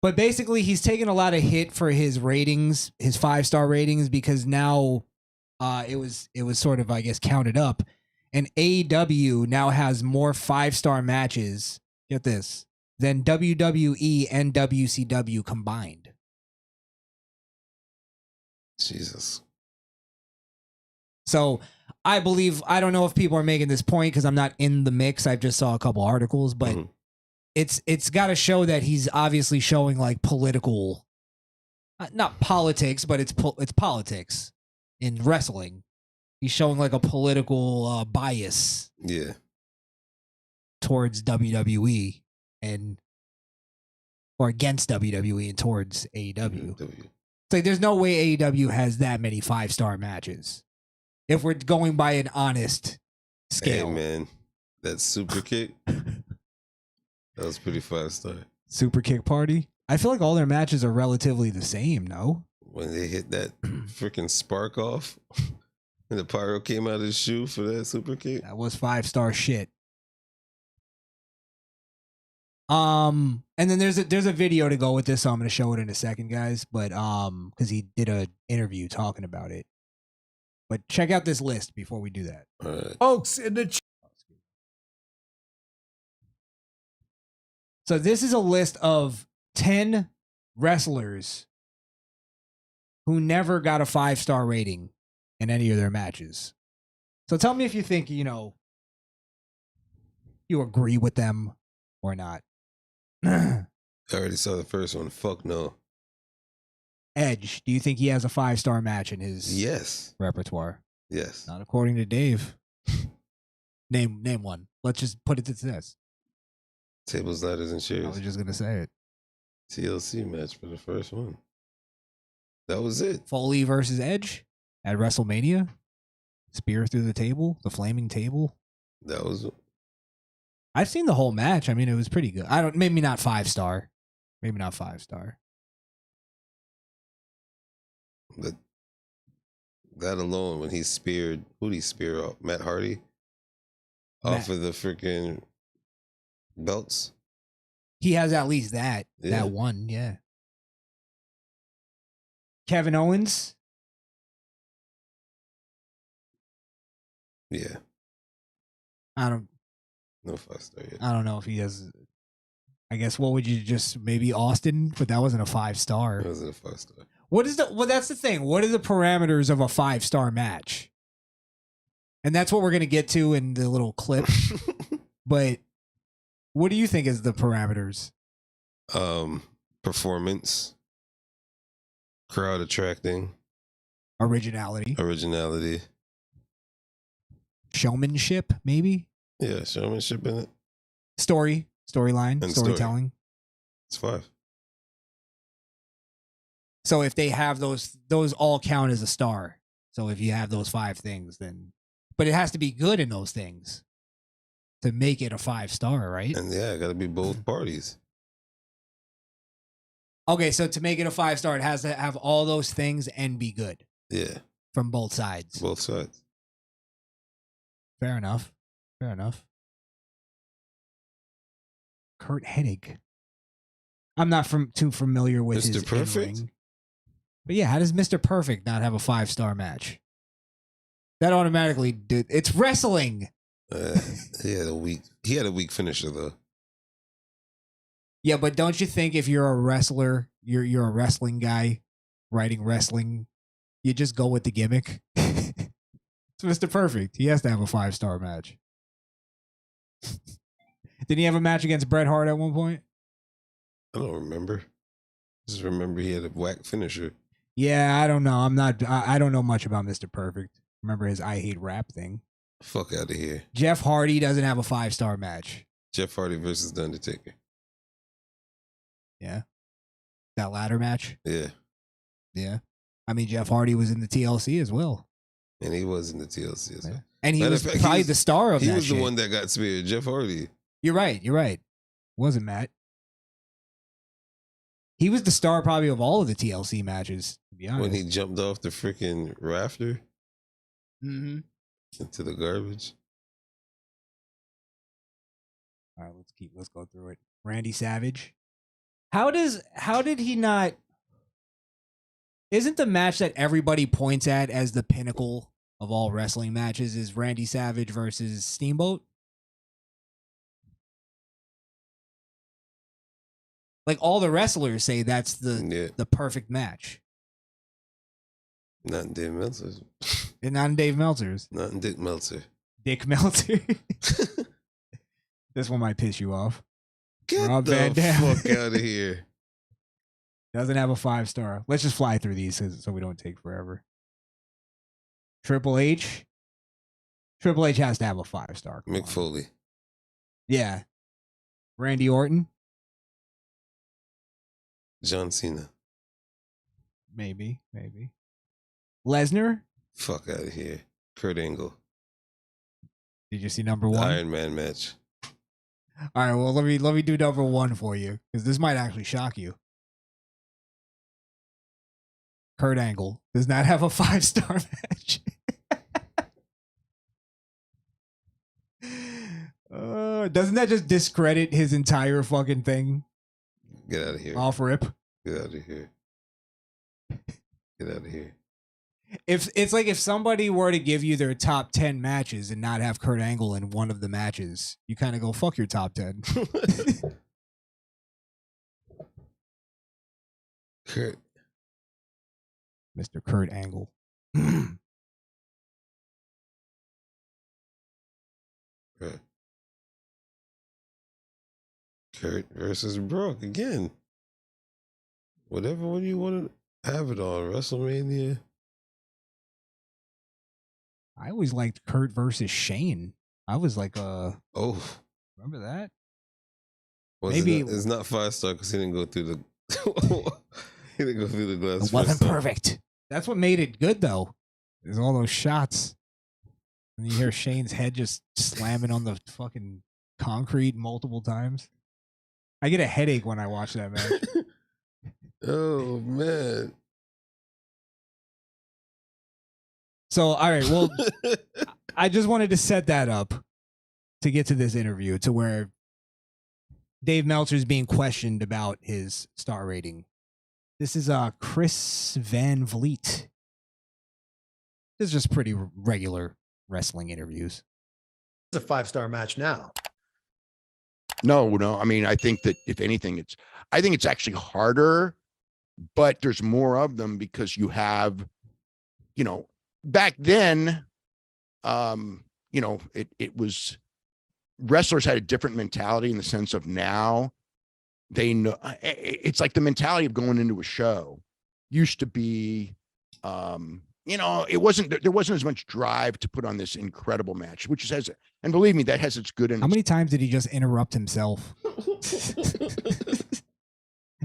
But basically, he's taken a lot of hit for his ratings, his 5-star ratings, because now it was sort of, I guess, counted up. And AEW now has more 5-star matches, get this, than WWE and WCW combined. Jesus. So I don't know if people are making this point because I'm not in the mix. I just saw a couple articles, but it's got to show that he's obviously showing like political, not politics, but it's politics in wrestling. He's showing like a political bias, towards WWE or against WWE and towards AEW. It's like there's no way AEW has that many 5-star matches if we're going by an honest scale. Hey man, that super kick, that was pretty 5-star. Super kick party. I feel like all their matches are relatively the same. No, when they hit that freaking spark off. And the pyro came out of his shoe for that super kick. That was 5-star shit. And then there's a video to go with this, so I'm gonna show it in a second, guys. But because he did an interview talking about it. But check out this list before we do that. All right. Folks in the So this is a list of 10 wrestlers who never got a 5-star rating in any of their matches. So tell me if you think, you agree with them or not. I already saw the first one. Fuck no. Edge, do you think he has a 5-star match in his repertoire? Yes. Not according to Dave. Name one. Let's just put it to this. Tables, ladders, and chairs. I was just going to say it. TLC match for the first one. That was it. Foley versus Edge at WrestleMania. Spear through the table, the flaming table. That was. I've seen the whole match. I mean, it was pretty good. Maybe not 5-star. Maybe not 5-star. But that alone, when he speared, who'd he spear off? Matt Hardy? Off of the freaking belts? He has at least that. Yeah. That one, yeah. Kevin Owens? Yeah. No 5-star yet. I don't know if he has. I guess what would you just maybe Austin, but that wasn't a 5-star. That wasn't a 5-star. That's the thing. What are the parameters of a 5-star match? And that's what we're gonna get to in the little clip. But what do you think is the parameters? Performance, crowd attracting, originality, showmanship, maybe. Yeah, showmanship in it. Storyline, and storytelling. It's 5. So if they have those all count as a star. So if you have those 5 things, then, but it has to be good in those things to make it a 5-star, right? And yeah, it got to be both parties. Okay, so to make it a 5-star, it has to have all those things and be good. Yeah. From both sides. Both sides. Fair enough. Kurt Hennig. I'm not too familiar with Mr. his Perfect. in-ring. But yeah, how does Mr. Perfect not have a 5-star match? That automatically did. It's wrestling. He had a weak finisher though. Yeah, but don't you think if you're a wrestler, you're a wrestling guy, writing wrestling, you just go with the gimmick? It's Mr. Perfect. He has to have a 5-star match. Didn't he have a match against Bret Hart at one point? I don't remember. Just remember he had a whack finisher. Yeah, I don't know. I don't know much about Mr. Perfect. Remember his I Hate Rap thing? Fuck out of here. Jeff Hardy doesn't have a 5-star match. Jeff Hardy versus The Undertaker. Yeah. That ladder match? Yeah. Yeah. I mean, Jeff Hardy was in the TLC as well. And he was in the TLC as well. And he was probably the star of that. He was the one that got speared, Jeff Hardy. You're right. Wasn't Matt. He was the star probably of all of the TLC matches, to be honest. When he jumped off the freaking rafter into the garbage. All right, let's go through it. Randy Savage. How did he not? Isn't the match that everybody points at as the pinnacle of all wrestling matches is Randy Savage versus Steamboat? Like all the wrestlers say that's the perfect match. Not in Dave Meltzer's. And not in Dave Meltzer's. Not in Dick Meltzer. Dick Meltzer. This one might piss you off. Get Rob the fuck out of here. Doesn't have a 5-star. Let's just fly through these so we don't take forever. Triple H. Triple H has to have a 5-star. Mick Foley. Yeah. Randy Orton. John Cena. Maybe. Lesnar. Fuck out of here. Kurt Angle. Did you see number 1? Iron Man match. All right, well, let me do number 1 for you because this might actually shock you. Kurt Angle does not have a 5-star match. Doesn't that just discredit his entire fucking thing? Get out of here. Off rip. Get out of here. Get out of here. If it's like if somebody were to give you their top 10 matches and not have Kurt Angle in one of the matches, you kind of go, fuck your top 10. Kurt. Mr. Kurt Angle. Right. Kurt versus Brock again. Whatever one you want to have it on. WrestleMania. I always liked Kurt versus Shane. I was like, oh, remember that? Maybe it's not 5-star because he didn't go through the he didn't go through the glass. It wasn't perfect. That's what made it good, though. There's all those shots. And you hear Shane's head just slamming on the fucking concrete multiple times. I get a headache when I watch that match. Oh, man. So, all right, well, I just wanted to set that up to get to this interview to where Dave Meltzer is being questioned about his star rating. This is Chris Van Vliet. This is just pretty regular wrestling interviews. It's a 5-star match now. No. I mean, I think that if anything, I think it's actually harder, but there's more of them because you have, back then, it was wrestlers had a different mentality in the sense of now they know it's like the mentality of going into a show used to be, there wasn't as much drive to put on this incredible match, which has, and believe me, that has its good. How many times did he just interrupt himself?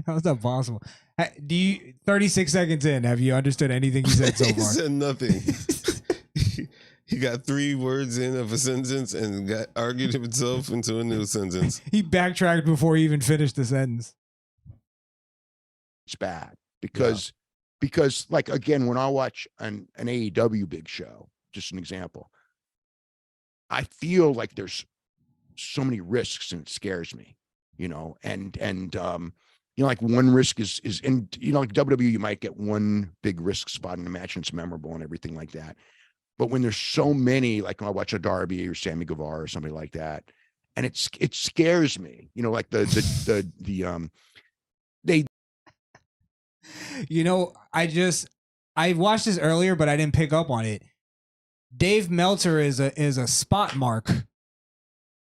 How is that possible? 36 seconds in, have you understood anything he said so far? He said nothing. He got 3 words in of a sentence and argued himself into a new sentence. He backtracked before he even finished the sentence. It's bad because like, again, when I watch an AEW big show, just an example, I feel like there's so many risks and it scares me, like one risk is in, like WWE, you might get one big risk spot in the match and it's memorable and everything like that. But when there's so many, like when I watch a Darby or Sammy Guevara or somebody like that, and it scares me, like they. I watched this earlier, but I didn't pick up on it. Dave Meltzer is a spot mark.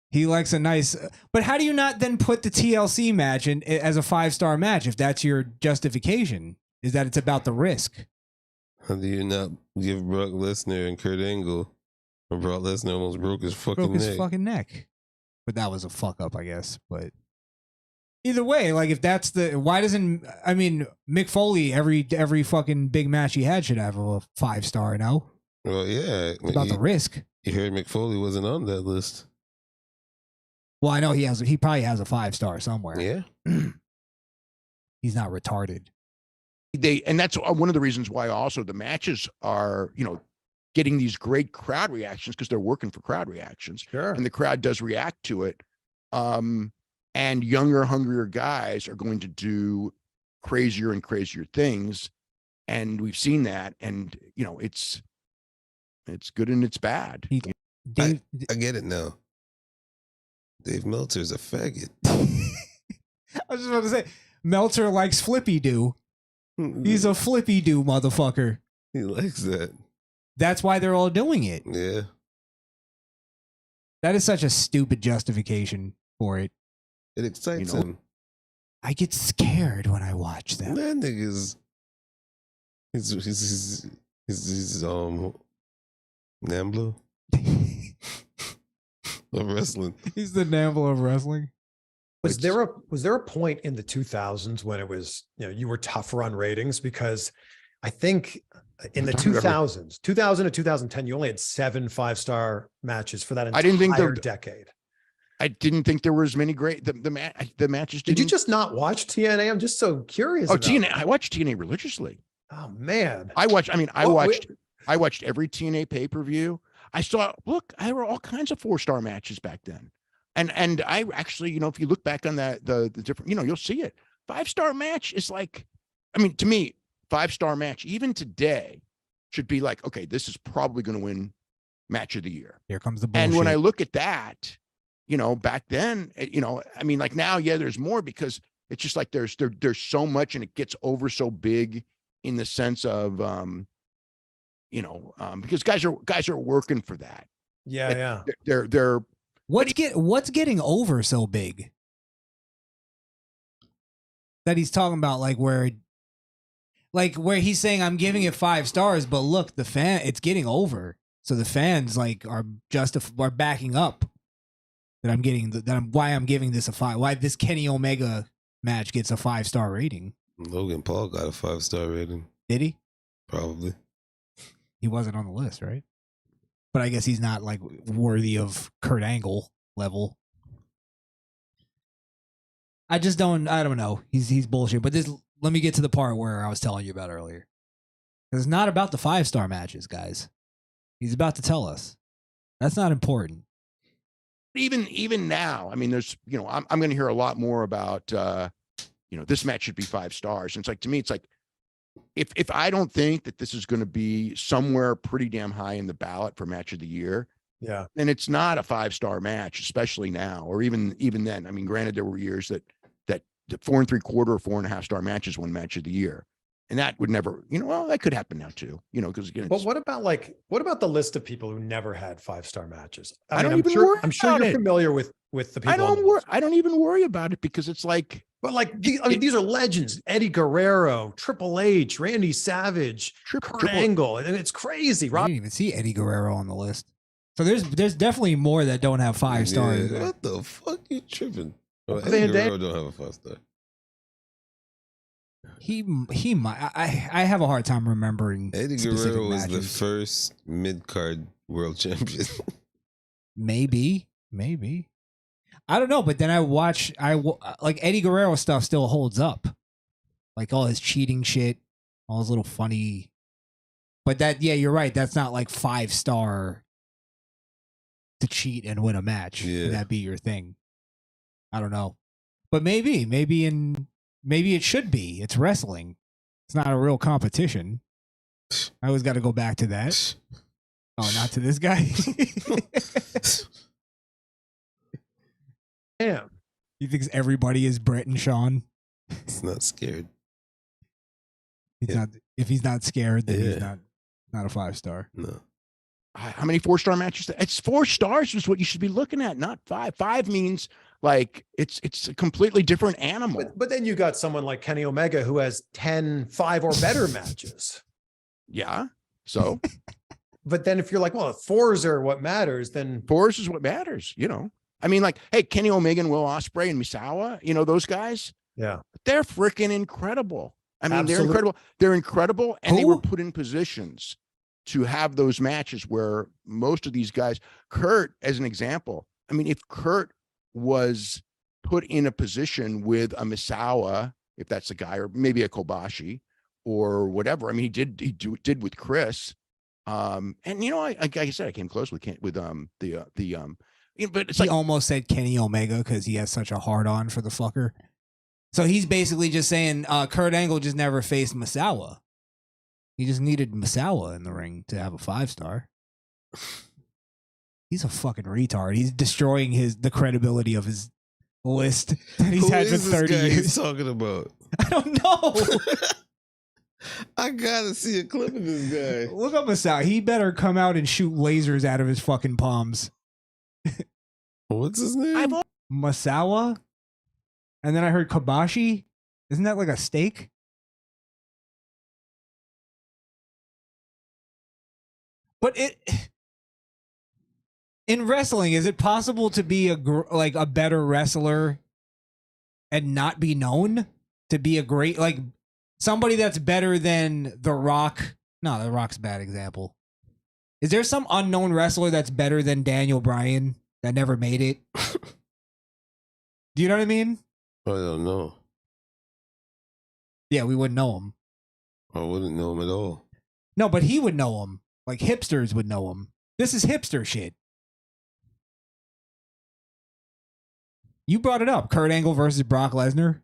He likes a nice, but how do you not then put the TLC match in as a 5-star match if that's your justification? Is that it's about the risk? How do you not give Brock Lesnar and Kurt Angle? When Brock Lesnar almost broke his fucking neck. But that was a fuck up, I guess. But either way, like if that's why doesn't Mick Foley every fucking big match he had should have a 5-star? No. Well, yeah, it's about the risk. You heard Mick Foley wasn't on that list. Well, I know he probably has a 5-star somewhere. Yeah. He's not retarded. And that's one of the reasons why also the matches are, getting these great crowd reactions because they're working for crowd reactions. Sure. And the crowd does react to it. And and younger, hungrier guys are going to do crazier and crazier things. And we've seen that. And, it's good and it's bad. Dave, I get it now. Dave Meltzer's a faggot. I was just about to say, Meltzer likes flippy do. He's a flippy do motherfucker. He likes that. That's why they're all doing it. Yeah. That is such a stupid justification for it. It excites him. I get scared when I watch that. That nigga's he's Namblo of wrestling. He's the Namblo of wrestling. Was there a point in the 2000s when it was, you were tougher on ratings? Because I think in the 2000s, 2000 to 2010, you only had 7 5-star matches for that entire decade. I didn't think there were as many great the matches. Did you just not watch TNA? I'm just so curious. Oh, TNA! I watched TNA religiously. Oh man, I watched every TNA pay-per-view. There were all kinds of 4-star matches back then. And I actually, if you look back on that, the different, you'll see it. 5-star match is like, to me, 5-star match, even today, should be like, okay, this is probably going to win match of the year. Here comes the bullshit. And when I look at that, back then, like now, yeah, there's more because it's just like there's so much and it gets over so big in the sense of, because guys are working for that. Yeah. They're what's getting over so big that he's talking about, like where he's saying I'm giving it 5 stars, but look, it's getting over, so the fans are backing up that why I'm giving this a 5. Why this Kenny Omega match gets a 5-star rating. Logan Paul got a 5-star rating. Did he? Probably. He wasn't on the list, right? But I guess he's not like worthy of Kurt Angle level. I don't know. He's bullshit. But let me get to the part where I was telling you about earlier. It's not about the 5-star matches, guys. He's about to tell us. That's not important. Even now, there's, I'm going to hear a lot more about, this match should be 5 stars. And it's like, to me, it's like, if I don't think that this is going to be somewhere pretty damn high in the ballot for match of the year, yeah, then it's not a 5-star match, especially now, or even then. Granted, there were years that 4 3/4 or 4.5 star matches won match of the year, and that would never, that could happen now too, because again. But what about the list of people who never had 5-star matches? I'm sure you're familiar with the people. I don't even worry about it because it's like. But these are legends: Eddie Guerrero, Triple H, Randy Savage, Kurt Angle, and it's crazy. I didn't even see Eddie Guerrero on the list. So there's definitely more that don't have 5 stars. Yeah, what the fuck you tripping? Eddie Guerrero don't have a 5-star. He might. I have a hard time remembering. Eddie Guerrero was the first mid-card world champion. Maybe. I don't know, but then like Eddie Guerrero stuff still holds up. Like all his cheating shit, all his little funny. But you're right. That's not like 5-star to cheat and win a match. Yeah. Would that be your thing? I don't know. But maybe it should be. It's wrestling. It's not a real competition. I always got to go back to that. Oh, not to this guy. Damn. He thinks everybody is Brett and Sean. He's not scared. He's not. If he's not scared, then he's not a 5-star. No. How many 4-star matches? It's 4 stars is what you should be looking at, not 5. 5 means like it's a completely different animal. But then you got someone like Kenny Omega who has 10 5 or better matches. Yeah. So. But then if you're like, well, if 4s are what matters, then 4s is what matters. Like, hey, Kenny Omega and Will Ospreay and Misawa, those guys. Yeah. They're freaking incredible. Absolutely. They're incredible. They're incredible. And they were put in positions to have those matches where most of these guys, Kurt, as an example, if Kurt was put in a position with a Misawa, if that's the guy, or maybe a Kobashi or whatever. He did with Chris. And like I said, I came close with the But it's he like almost said Kenny Omega because he has such a hard on for the fucker. So he's basically just saying Kurt Angle just never faced Misawa. He just needed Misawa in the ring to have a 5-star. He's a fucking retard. He's destroying the credibility of his list that he's had for 30 years. He's talking about? I don't know. I gotta see a clip of this guy. Look up Misawa. He better come out and shoot lasers out of his fucking palms. What's his name? Misawa? And then I heard Kobashi. Isn't that like a steak? But in wrestling, is it possible to be a better wrestler and not be known? To be a great, like, somebody that's better than The Rock? No, The Rock's a bad example. Is there some unknown wrestler that's better than Daniel Bryan that never made it? Do you know what I mean? I don't know. Yeah, we wouldn't know him. I wouldn't know him at all. No, but he would know him. Like, hipsters would know him. This is hipster shit. You brought it up. Kurt Angle versus Brock Lesnar.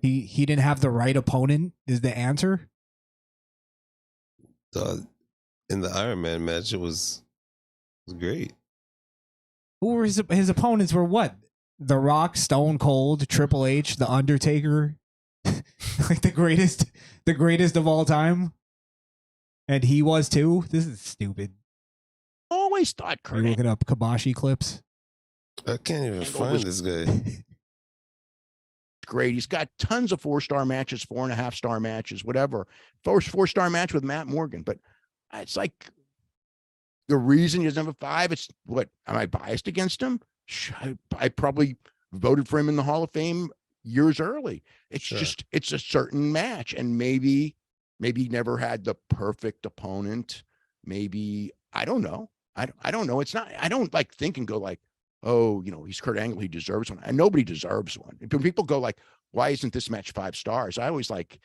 He didn't have the right opponent is the answer. In the Iron Man match, it was great. Who were his opponents? Were what? The Rock, Stone Cold, Triple H, The Undertaker, like the greatest of all time. And he was too. This is stupid. Always thought Are you looking up Kobashi clips? I can't even find this guy. Great. He's got tons of 4-star matches, 4.5-star matches, whatever. 4-star match with Matt Morgan. But it's like the reason he doesn't have a 5, it's what? Am I biased against him? I probably voted for him in the Hall of Fame years early. It's just, it's a certain match. And maybe he never had the perfect opponent. Maybe, I don't know. I don't know. It's not, I don't like think and go like, oh, he's Kurt Angle, he deserves one. And nobody deserves one. When people go like, why isn't this match 5 stars? I always like,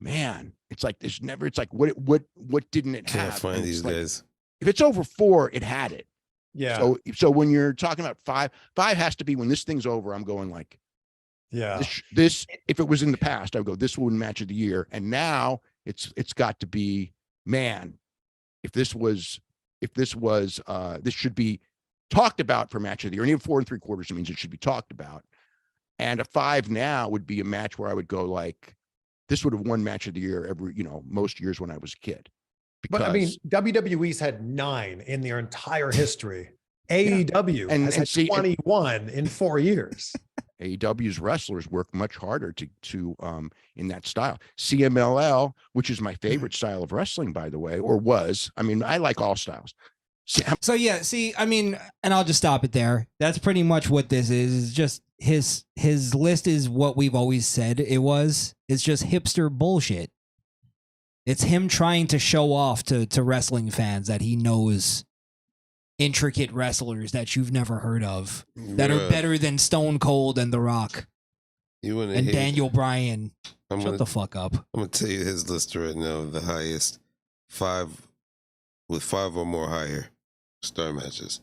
man, it's like there's never, it's like what didn't it have? Can't find these guys. If it's over 4, it had it. Yeah. So when you're talking about 5 has to be when this thing's over, I'm going like, yeah, this if it was in the past, I would go, this would win match of the year. And now it's got to be, man, this should be talked about for match of the year. And even 4 3/4 means it should be talked about. And a 5 now would be a match where I would go like, this would have won match of the year every, most years when I was a kid. But I mean, WWE's had 9 in their entire history. AEW has had 21 in 4 years. AEW's wrestlers work much harder to in that style. CMLL, which is my favorite style of wrestling, by the way, or was. I mean, I like all styles. So yeah, see, I mean, and I'll just stop it there. That's pretty much what this is. It's just his list is what we've always said it was. It's just hipster bullshit. It's him trying to show off to wrestling fans that he knows intricate wrestlers that you've never heard of that are better than Stone Cold and The Rock and Daniel Bryan. Shut the fuck up. I'm going to tell you his list right now, the highest 5 with 5 or more higher star matches.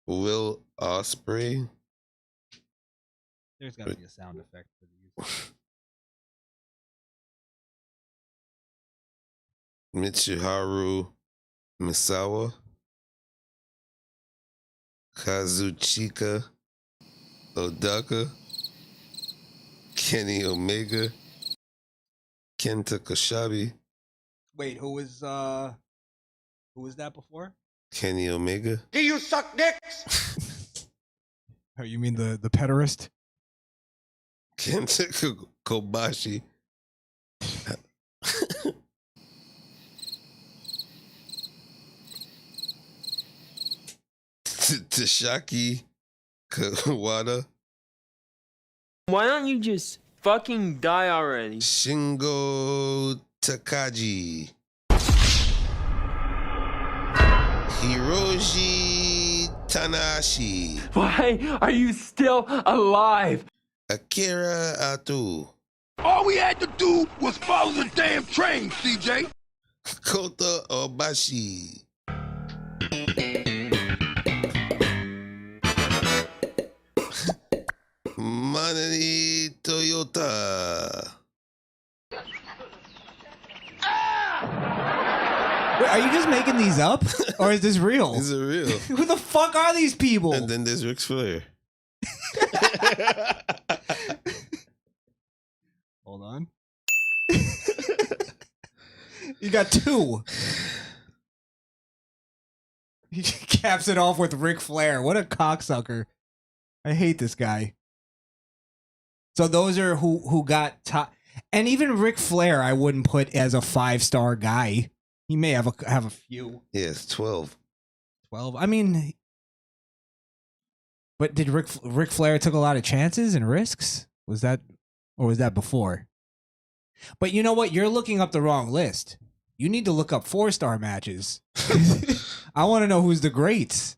Will Ospreay. There's got to be a sound effect for these. Mitsuharu Misawa, Kazuchika Odaka, Kenny Omega, Kenta Kobashi. Wait, who was that before? Kenny Omega. Do you suck dicks? Oh, you mean the pederast? Kenta Kobashi. Tashaki Kawada. Why don't you just fucking die already? Shingo Takagi. Hiroshi Tanahashi. Why are you still alive? Akira Atu. All we had to do was follow the damn train, CJ. Kota Obashi. idiota. Wait, are you just making these up, or is this real? These are real. Who the fuck are these people? And then there's Ric Flair. Hold on. You got two. He caps it off with Ric Flair. What a cocksucker. I hate this guy. So those are who got top. And even Ric Flair, I wouldn't put as a 5-star guy. He may have a few. Yes, 12. 12. I mean, but did Ric Flair took a lot of chances and risks? Was that before? But you know what? You're looking up the wrong list. You need to look up 4-star matches. I want to know who's the greats.